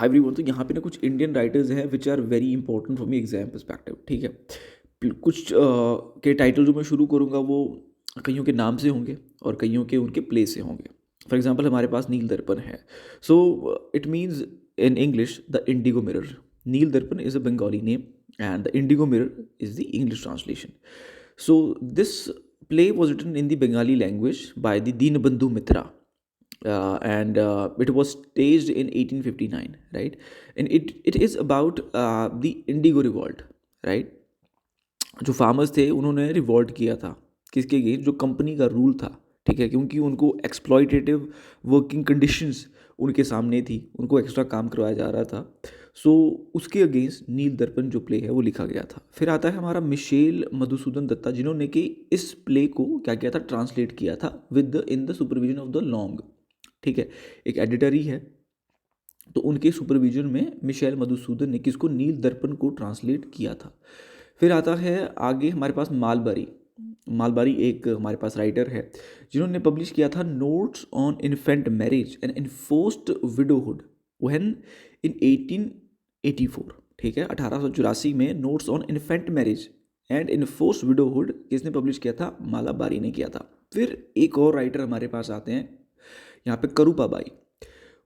High everyone. तो यहाँ पे ना कुछ इंडियन राइटर्स हैं which are very important from exam perspective, ठीक है। कुछ के टाइटल जो मैं शुरू करूँगा वो कईयों के नाम से होंगे और कईयों के उनके प्ले से होंगे। फॉर एग्जाम्पल हमारे पास नील दर्पण है। So it means in English the indigo mirror. Nil Darpan is a Bengali name and the Indigo Mirror is the English translation. So this play was written in the Bengali language by the Dinabandhu Mitra, and it was staged in 1859, right? And it is about the Indigo Revolt, right? जो farmers थे उन्होंने revolt किया था किसके against, जो company का rule था, ठीक है, क्योंकि उनको एक्सप्लॉयटेटिव वर्किंग कंडीशंस उनके सामने थी, उनको एक्स्ट्रा काम करवाया जा रहा था। सो उसके अगेंस्ट नील दर्पण जो प्ले है वो लिखा गया था। फिर आता है हमारा मिशेल मधुसूदन दत्ता, जिन्होंने कि इस प्ले को क्या किया था, ट्रांसलेट किया था with in the supervision of the long, ठीक है। एक एडिटर ही है, तो उनके सुपरविजन में मिशेल मधुसूदन ने किसको, नील दर्पण को ट्रांसलेट किया था। फिर आता है आगे हमारे पास मालबारी। मालबारी एक हमारे पास राइटर है जिन्होंने पब्लिश किया था notes on infant marriage and enforced widowhood when in 1884, ठीक है, 1884 में notes on infant marriage and enforced widowhood किसने पब्लिश किया था, मालाबारी ने किया था। फिर एक और राइटर हमारे पास आते हैं यहाँ पे, करूपाबाई।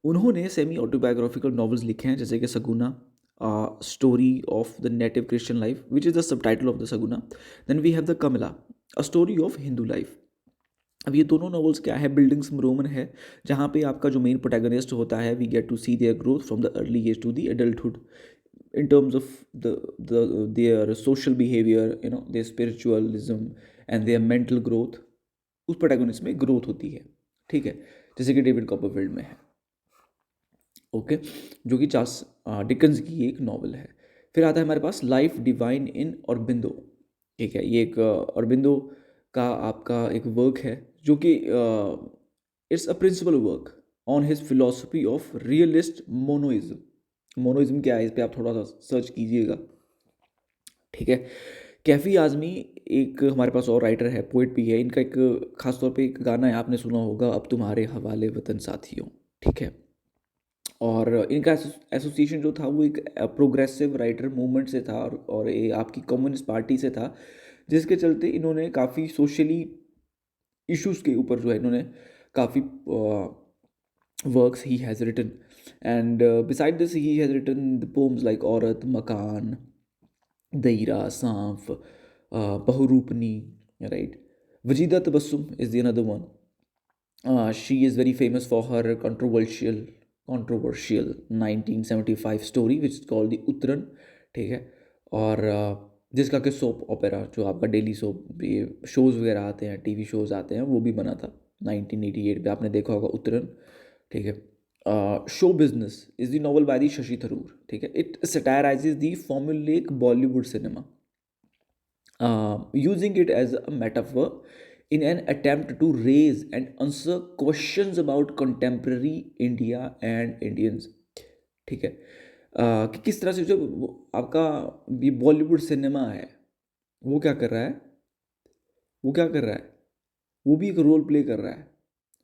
उन्होंने सेमी ऑटोबायोग्राफिकल नॉवेल्स लिखे हैं जैसे कि Saguna, story of the native Christian life which is the sub title of the Saguna. Then we have the Kamala, a story of Hindu life. अब ये दोनों नॉवेल्स क्या है, बिल्डिंग्स रोमन है, जहाँ पे आपका जो मेन प्रोटैगनिस्ट होता है, we get to see their growth from the early age to the adulthood in terms of their social behavior, you know, their spiritualism and their mental growth, उस protagonist में growth होती है, ठीक है, जैसे कि डेविड कॉपरफील्ड में है, ओके, जो कि चार्ल्स डिकन्स की एक नॉवल है। फिर आता है हमारे पास लाइफ डिवाइन इन औरबिंदो, ठीक है, ये एक औरबिंदो का आपका एक वर्क है जो कि it's a principal work on his philosophy of realist monoism. Monoism क्या है, इस पर आप थोड़ा सा सर्च कीजिएगा, ठीक है। कैफ़ी आज़मी एक हमारे पास और राइटर है, पोइट भी है। इनका एक खास तौर पे एक गाना है, आपने सुना होगा, अब तुम्हारे हवाले वतन साथियों, ठीक है। और इनका एसोसिएशन जो था वो एक प्रोग्रेसिव राइटर मूवमेंट से था और ये आपकी कम्युनिस्ट पार्टी से था, जिसके चलते इन्होंने काफ़ी सोशली इश्यूज़ के ऊपर जो है इन्होंने काफ़ी works he has written. And beside this he has written the poems like Aurat, Makan, Daira, Saanp, Bahurupni, right. Wajida Tabassum is the another one. She is very famous for her controversial 1975 story which is called the Uttaran, ठीक है। और जिसका कि soap opera, जो आपका daily soap ये shows वगैरह आते हैं, टीवी शोज़ आते हैं, वो भी बना था 1988 में, आपने देखा होगा उतरन, ठीक है। Show business is the novel by the Shashi Tharoor, ठीक है। It satirizes the formulaic Bollywood cinema, using it as a metaphor in an attempt to raise and answer questions about contemporary India and Indians, ठीक है। कि किस तरह से जो आपका ये बॉलीवुड सिनेमा है वो क्या कर रहा है, वो क्या कर रहा है, वो भी एक रोल प्ले कर रहा है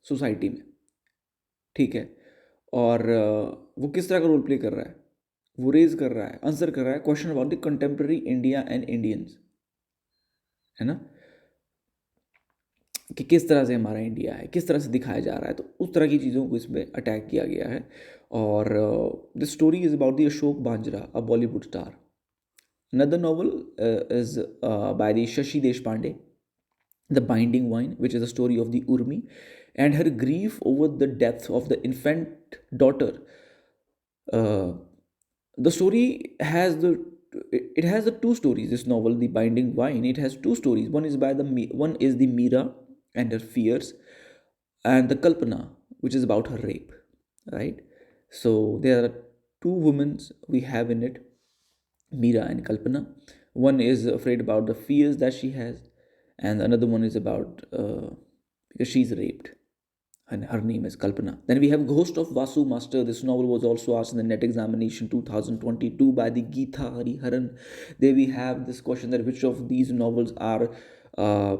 सोसाइटी में, ठीक है। और वो किस तरह का रोल प्ले कर रहा है, वो रेज कर रहा है, आंसर कर रहा है question about the contemporary India and Indians, है ना, कि किस तरह से हमारा इंडिया है, किस तरह से दिखाया जा रहा है। तो उस तरह की चीज़ों को इसमें अटैक किया गया है। और the story is about the Ashok Banjara, a Bollywood star. Another novel is by the Shashi Deshpande, the binding vine, which is the story of the Urmi and her grief over the death of the infant daughter. The story has the it has the two stories. This novel, The Binding Wine, it has two stories. One is the Meera and her fears, and the Kalpana, which is about her rape, right? So there are two women we have in it, Meera and Kalpana. One is afraid about the fears that she has, and another one is about because she's raped, and her name is Kalpana. Then we have Ghost of Vasu Master. This novel was also asked in the NET examination 2022 by the Geetha Hariharan. There we have this question that which of these novels are uh,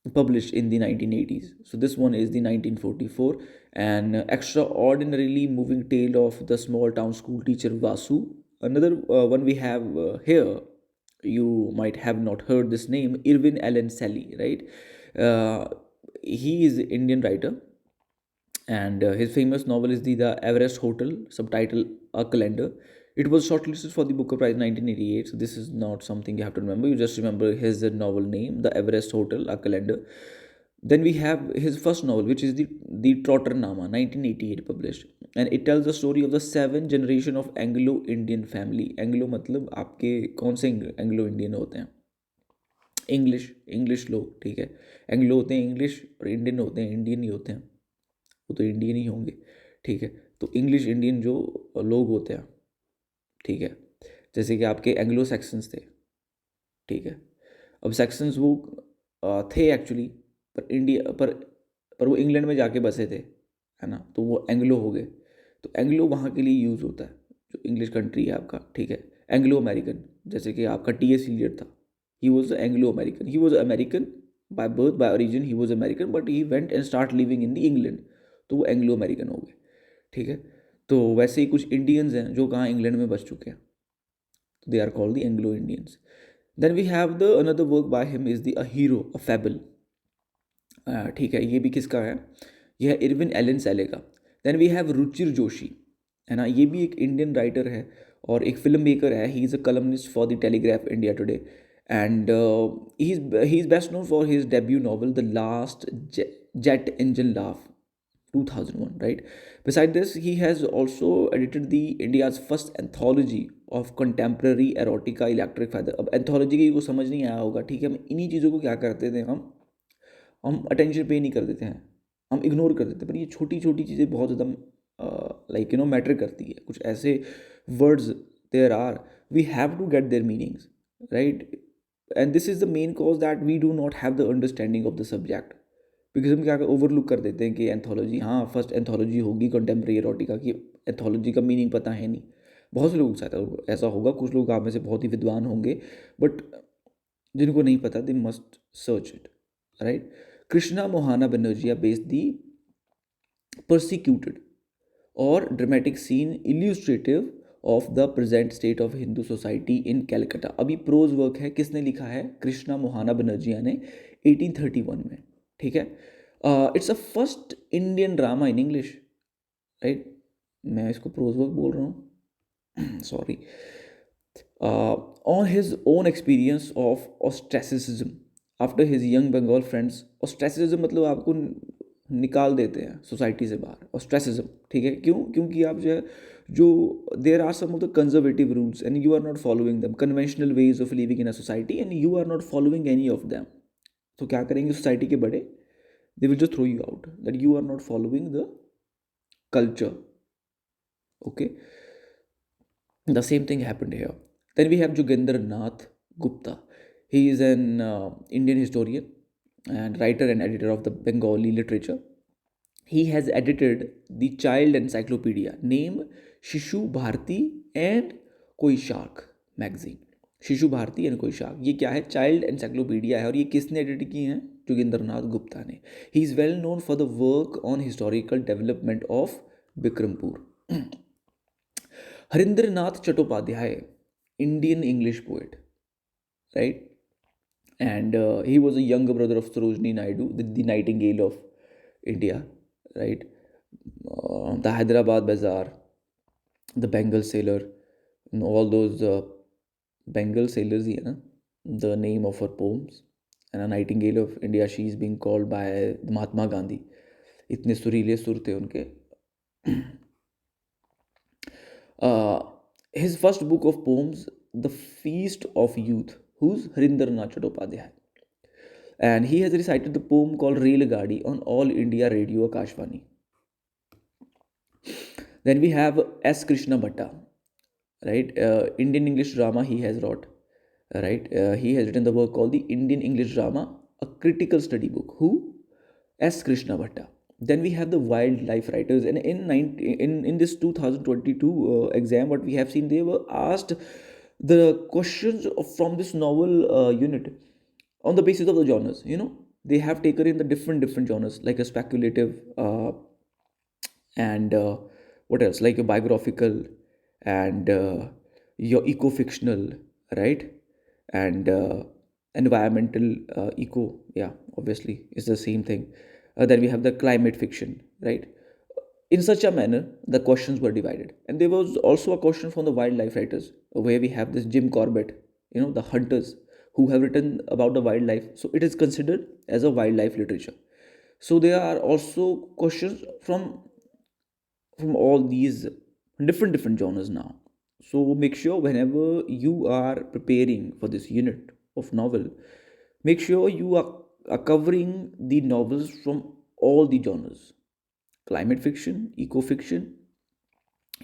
published in the 1980s. So this one is the 1944, An extraordinarily moving tale of the small town school teacher Vasu. Another one we have here, you might have not heard this name, Irvin Allen Sally, right? Uh, he is an Indian writer, and his famous novel is the Everest Hotel, subtitle A Calendar. It was shortlisted for the Booker Prize 1988. So this is not something you have to remember. You just remember his novel name, The Everest Hotel, A Calendar. Then we have his first novel, which is the Trotter Nama, 1988 published, and it tells the story of the seven generation of Anglo-Indian family. Anglo मतलब आपके कौन से Anglo-Indian होते हैं? English लोग, ठीक है। Anglo होते हैं इंग्लिश, और इंडियन होते हैं इंडियन ही होते हैं, वो तो इंडियन ही होंगे, ठीक है। तो इंग्लिश इंडियन जो लोग होते हैं, ठीक है, जैसे कि आपके एंग्लो सेक्शंस थे, ठीक है। अब सेक्शंस वो थे एक्चुअली, पर इंडिया पर वो इंग्लैंड में जाके बसे थे, है ना, तो वो एंग्लो हो गए। तो एंग्लो वहाँ के लिए यूज़ होता है, जो इंग्लिश कंट्री है आपका, ठीक है। एंग्लो अमेरिकन, जैसे कि आपका टी.एस. इलियट था, he was Anglo American, he was American by birth, by origin he was American, but he went and start living in the England, तो वो एंग्लो अमेरिकन हो गए, ठीक है। तो वैसे ही कुछ इंडियंस हैं जो कहाँ इंग्लैंड में बस चुके हैं, तो they are called the Anglo Indians. Then we have the another work by him is the a hero a fable, ठीक है, ये भी किसका है, यह है इरविन एलन सैले का। Then we have Ruchir Joshi, है ना, ये भी एक इंडियन राइटर है और एक फिल्म मेकर है। He is a columnist for the Telegraph India Today, and he is best known for his debut novel the last jet engine laugh, 2001, right? Beside this, he has also edited the India's first anthology of contemporary erotica electric feather. अब anthology की को समझ नहीं आया होगा, ठीक है। हम इन्हीं चीज़ों को क्या करते थे, हम अटेंशन पे नहीं कर देते हैं, हम इग्नोर कर देते हैं, पर ये छोटी छोटी चीज़ें बहुत ज़्यादा लाइक मैटर करती है। कुछ ऐसे words there are, we have to get their meanings, right, and this is the main cause that we do not have the understanding of the subject, because हम क्या ओवरलुक कर देते हैं कि एंथोलॉजी, हाँ फर्स्ट एंथोलॉजी होगी contemporary erotica की, anthology का मीनिंग पता है नहीं। बहुत से लोगों के साथ ऐसा होगा, कुछ लोग आप में से बहुत ही विद्वान होंगे, बट जिनको नहीं पता they must search it, right. Krishna Mohan Banerjee based the persecuted or dramatic scene illustrative of the present state of Hindu society in Calcutta। अभी प्रोज वर्क है, किसने लिखा है, कृष्णा मोहाना बनर्जिया ने 1831 में, ठीक है। It's a first Indian drama in English, right, मैं इसको प्रोज वर्क बोल रहा हूँ sorry. On his own experience of ostracism after his young Bengal friends. Ostracism मतलब आपको निकाल देते हैं सोसाइटी से बाहर, ऑस्ट्रेसिज्म, ठीक है। क्यों? क्योंकि आप जो there are some of the conservative rules and you are not following them, conventional ways of living in a society and you are not following any of them. तो क्या करेंगे सोसाइटी के बड़े, they will just throw you out that you are not following the culture, okay। The same thing happened here. Then we have Yogendra Nath Gupta. He is an Indian historian and writer and editor of the Bengali literature. He has edited the child encyclopedia named Shishu Bharti and Koishak magazine. शिशु Bharti and कोईशाक, ये क्या है, child encyclopedia है, और ये किसने edit की हैं, जोगिंदर नाथ गुप्ता ने। He is well known for the work on historical development of Bikrampur. Harindra Nath Chattopadhyay, Indian English poet, right, and he was a younger brother of Sarojini Naidu, the Nightingale of India, right। The Hyderabad Bazaar, the Bengal Sailor, and all those Bengal sailors ही है ना, the name of her poems, and a Nightingale of India, she is being called by Mahatma Gandhi, इतने सुरीले सुर थे उनके। His first book of poems, The Feast of Youth, who's Harinder Nath Chattopadhyay, and he has recited the poem called Rail Gadi on All India Radio Akashvani. Then we have S. Krishna Bhatta, right, Indian English drama he has wrote, right, he has written the work called the Indian English Drama, a critical study book. Who? S. Krishna Bhatta. Then we have the wildlife writers, and in this 2022 exam, what we have seen, they were asked the questions from this novel unit on the basis of the genres. They have taken in the different genres, like a speculative and what else, like your biographical and your eco-fictional, right? And environmental, eco, yeah, obviously is the same thing. Then we have the climate fiction, right? In such a manner the questions were divided, and there was also a question from the wildlife writers, where we have this Jim Corbett, the hunters who have written about the wildlife, so it is considered as a wildlife literature. So there are also questions from all these different genres now. So make sure whenever you are preparing for this unit of novel, make sure you are covering the novels from all the genres: climate fiction, eco fiction,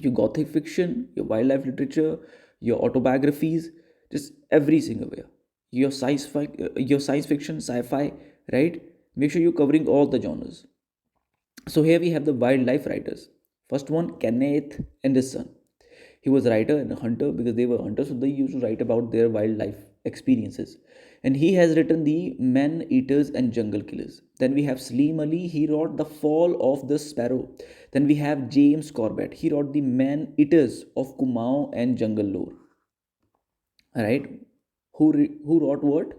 your gothic fiction, your wildlife literature, your autobiographies, just every single way. Your science fiction, sci-fi, right? Make sure you're covering all the genres. So here we have the wildlife writers. First one, Kenneth Anderson. He was a writer and a hunter because they were hunters, so they used to write about their wildlife experiences. And he has written the Man Eaters and Jungle Killers. Then we have Slim Ali. He wrote The Fall of the Sparrow. Then we have James Corbett. He wrote The Man Eaters of Kumau and Jungle Lore. All right. Who wrote what?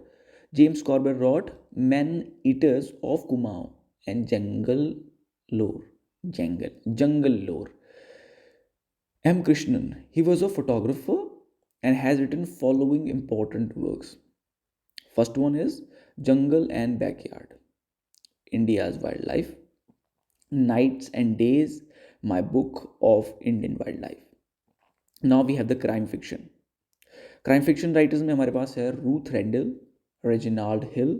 James Corbett wrote Men Eaters of Kumau and Lore. Jungle Lore. M. Krishnan, he was a photographer and has written following important works. First one is Jungle and Backyard, India's Wildlife, Nights and Days, my book of Indian wildlife. Now we have the crime fiction. Crime fiction writers में हमारे पास है Ruth Rendell, Reginald Hill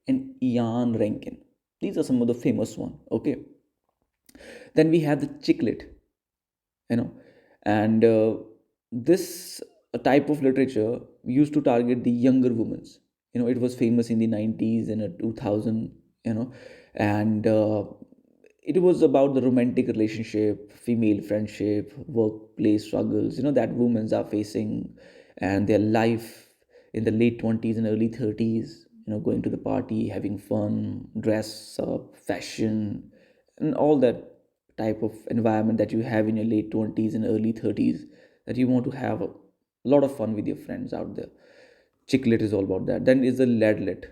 and Ian Rankin. These are some of the famous one. Okay. Then we have the Chiclet, you know, and this type of literature used to target the younger women. It was famous in the 90s and 2000, and it was about the romantic relationship, female friendship, workplace struggles, that women are facing, and their life in the late 20s and early 30s, going to the party, having fun, dress up, fashion, and all that type of environment that you have in your late 20s and early 30s, that you want to have a lot of fun with your friends out there. Chicklet is all about that. Then is the ladlet.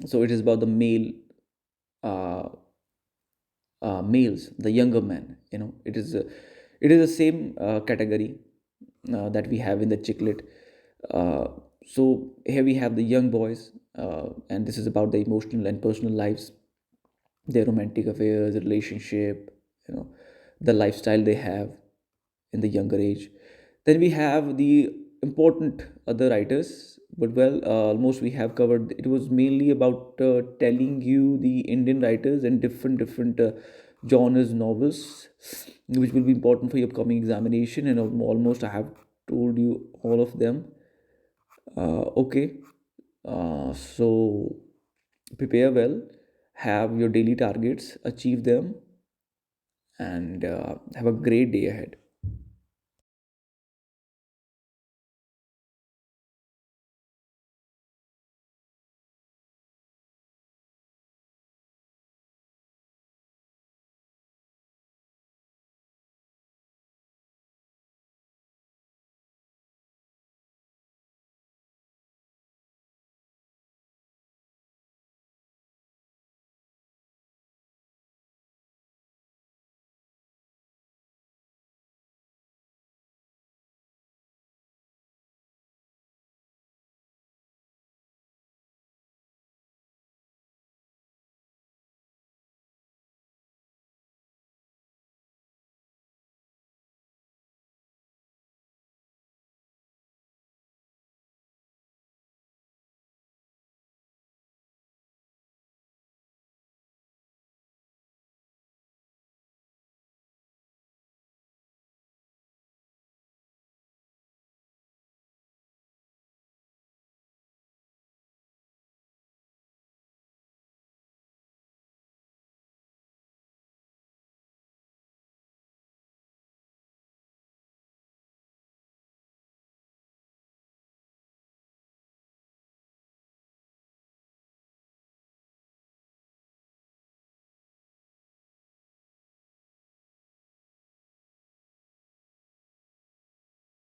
So it is about the uh, males, the younger men. It is the same category that we have in the Chicklet. Uh, so here we have the young boys, and this is about the emotional and personal lives, their romantic affairs, relationship, the lifestyle they have in the younger age. Then we have the important other writers, but well, almost we have covered. It was mainly about telling you the Indian writers and different genres, novels, which will be important for your upcoming examination. And almost I have told you all of them. Okay, so prepare well, have your daily targets, achieve them, and have a great day ahead.